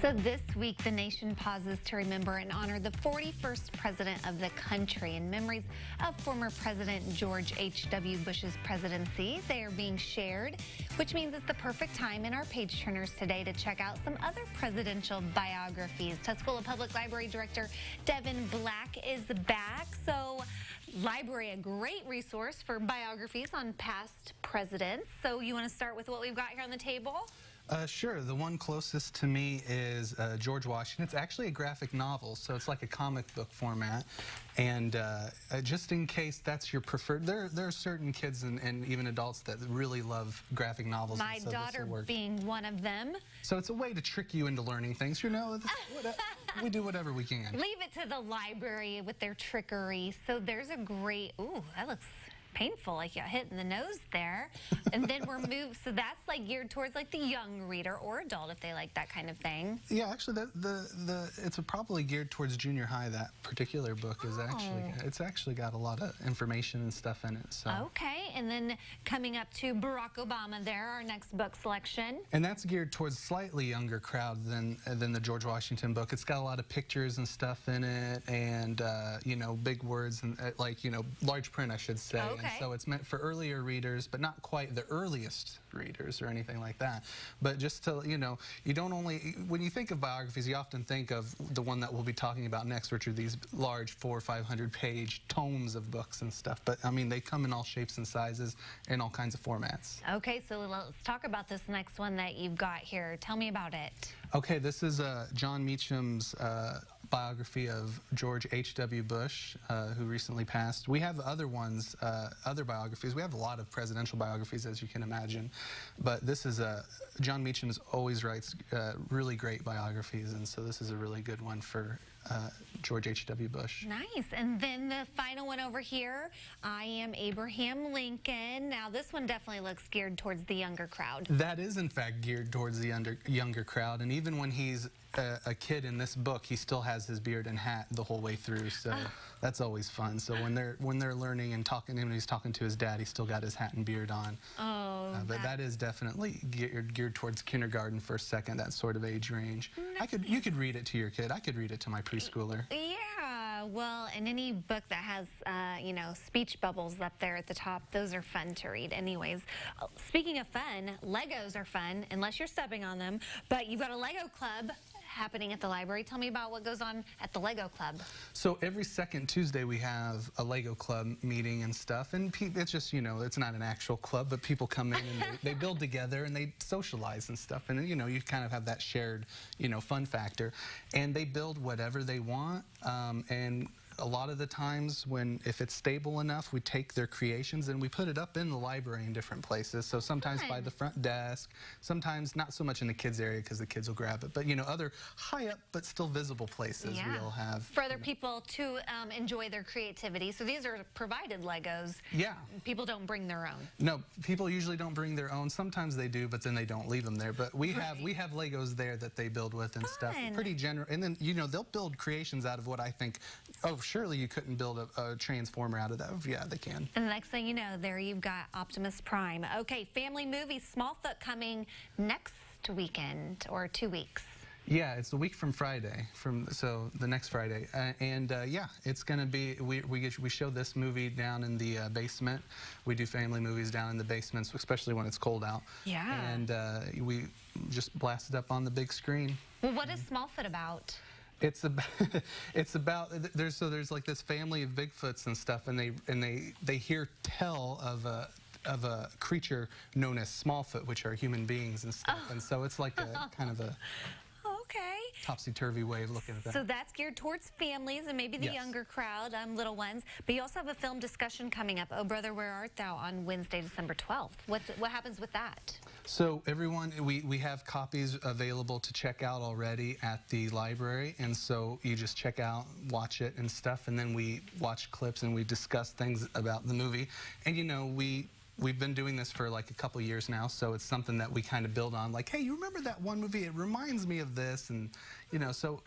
So this week, the nation pauses to remember and honor the 41st president of the country. In memories of former President George H.W. Bush's presidency, they are being shared, which means it's the perfect time in our page turners today to check out some other presidential biographies. Tuscola Public Library Director Devin Black is back. So library, a great resource for biographies on past presidents. So you want to start with what we've got here on the table? Sure. The one closest to me is George Washington. It's actually a graphic novel, so it's like a comic book format. And just in case that's your preferred, there are certain kids and even adults that really love graphic novels. My daughter being one of them. So it's a way to trick you into learning things. You know, we do whatever we can. Leave it to the library with their trickery. So there's a great, ooh, that looks painful, like you got hit in the nose there. And then we're moved, so that's like geared towards like the young reader or adult if they like that kind of thing. Yeah, actually it's probably geared towards junior high. That particular book is actually got a lot of information and stuff in it. So okay, and then coming up to Barack Obama there, our next book selection. And that's geared towards a slightly younger crowd than the George Washington book. It's got a lot of pictures and stuff in it, and you know, big words and like, you know, large print, I should say. Okay. And so it's meant for earlier readers, but not quite the earliest readers or anything like that. But just to, you know, you don't only, when you think of biographies, you often think of the one that we'll be talking about next, which are these large 400 or 500 page tomes of books and stuff. But I mean, they come in all shapes and sizes and all kinds of formats. Okay, so let's talk about this next one that you've got here. Tell me about it. Okay, this is John Meacham's biography of George H.W. Bush, who recently passed. We have other ones, other biographies. We have a lot of presidential biographies, as you can imagine. But this is John Meacham always writes really great biographies, and so this is a really good one for George H.W. Bush. Nice. And then the final one over here, I Am Abraham Lincoln. Now, this one definitely looks geared towards the younger crowd. That is, in fact, geared towards the younger crowd. And even when he's a kid in this book, he still has his beard and hat the whole way through. So that's always fun. So when they're learning and talking, and he's talking to his dad, he's still got his hat and beard on. Oh, but that is definitely geared towards kindergarten, first, second, that sort of age range. Nice. You could read it to your kid. I could read it to my preschooler. Yeah, well, and any book that has, you know, speech bubbles up there at the top, those are fun to read anyways. Speaking of fun, Legos are fun, unless you're stepping on them, but you've got a Lego club happening at the library. Tell me about what goes on at the Lego Club. So every second Tuesday we have a Lego Club meeting and stuff, and it's just, you know, it's not an actual club, but people come in and they build together and they socialize and stuff, and you know, you kind of have that shared, you know, fun factor, and they build whatever they want, and a lot of the times if it's stable enough, we take their creations and we put it up in the library in different places. So sometimes by the front desk, sometimes not so much in the kids area because the kids will grab it, but you know, other high up but still visible places we'll have. For other people to enjoy their creativity. So these are provided Legos. Yeah. People don't bring their own. No, people usually don't bring their own. Sometimes they do, but then they don't leave them there. But we have Legos there that they build with and stuff. Pretty general. And then, you know, they'll build creations out of what I think, oh, surely you couldn't build a transformer out of that. Yeah, they can. And the next thing you know, there you've got Optimus Prime. Okay, family movie Smallfoot coming next weekend or 2 weeks. Yeah, it's a week from Friday, so the next Friday, yeah, it's gonna be. We show this movie down in the basement. We do family movies down in the basements, especially when it's cold out. Yeah. And we just blast it up on the big screen. Well, what is Smallfoot about? It's about there's like this family of Bigfoots and stuff, and they hear tell of a creature known as Smallfoot, which are human beings and stuff, and so it's like a kind of a topsy-turvy way of looking at that. So that's geared towards families and maybe the younger crowd, little ones. But you also have a film discussion coming up, Oh Brother, Where Art Thou, on Wednesday, December 12th. What happens with that? So everyone, we have copies available to check out already at the library, and so you just check out, watch it and stuff, and then we watch clips and we discuss things about the movie. And you know, we've been doing this for like a couple years now, so it's something that we kind of build on. Like, hey, you remember that one movie? It reminds me of this, and you know, so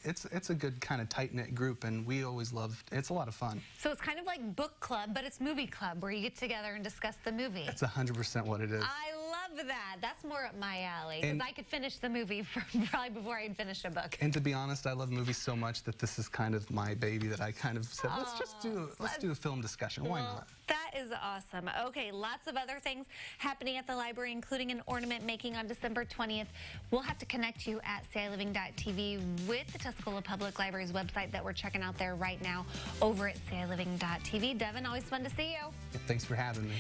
it's a good kind of tight-knit group, and we always love. It's a lot of fun. So it's kind of like book club, but it's movie club, where you get together and discuss the movie. That's 100% what it is. I love love that. That's more up my alley, because I could finish the movie probably before I'd finish a book. And to be honest, I love movies so much that this is kind of my baby that I kind of said, let's do a film discussion. Why not? That is awesome. Okay, lots of other things happening at the library, including an ornament making on December 20th. We'll have to connect you at CILiving.tv with the Tuscola Public Library's website that we're checking out there right now over at CILiving.tv. Devin, always fun to see you. Thanks for having me.